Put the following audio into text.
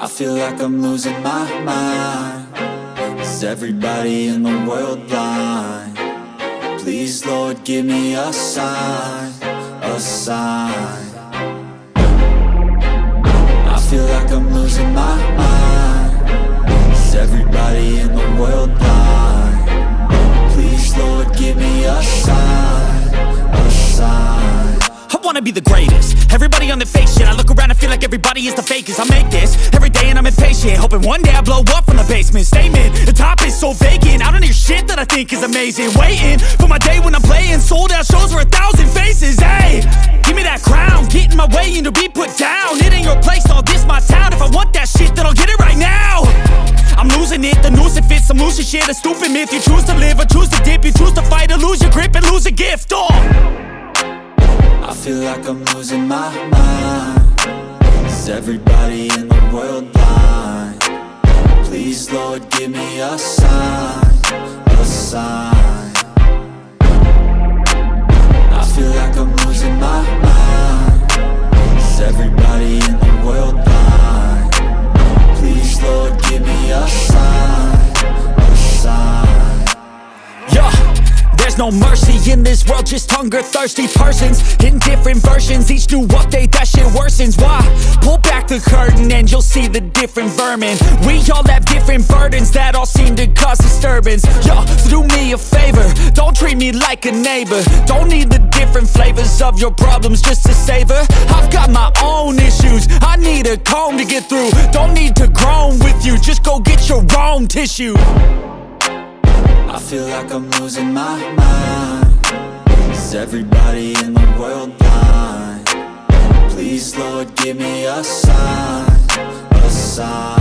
feel like I'm losing my mind. Is everybody in the world blind? Please, Lord, give me a sign, a sign. I feel like I'm losing my mind. Is everybody in the world blind? Please, Lord, give me a sign, a sign. I wanna be the greatest. Everybody on the fake shit. I look around and feel like everybody is the fakest. I make this every day and I'm impatient, hoping one day I blow up from the basement. Statement, the top is so vacant. I don't hear shit that I think is amazing. Waiting for my day when I'm playing sold out shows for 1,000 faces. Hey, give me that crown, get in my way and to be put down. It ain't your place, no, this my town. If I want that shit, then I'll get it right now. I'm losing it, the noose it fits, some losing shit. A stupid myth, you choose to live or choose to dip. You choose to fight or lose your grip and lose a gift. I feel like I'm losing my mind. Is everybody in the world blind? Please, Lord, give me a sign, a sign. I feel like I'm losing my mind. Is everybody in the world blind? Please, Lord, give me a sign, a sign. Yeah. There's no mercy in this world, just hunger-thirsty persons in different versions. Each new update, that shit worsens. Why? Pull back the curtain and you'll see the different vermin. We all have different burdens that all seem to cause disturbance. Yo, so do me a favor, don't treat me like a neighbor. Don't need the different flavors of your problems just to savor. I've got my own issues, I need a comb to get through. Don't need to groan with you, just go get your own tissue. I feel like I'm losing my mind. Is everybody in the world blind? Please, Lord, give me a sign, a sign.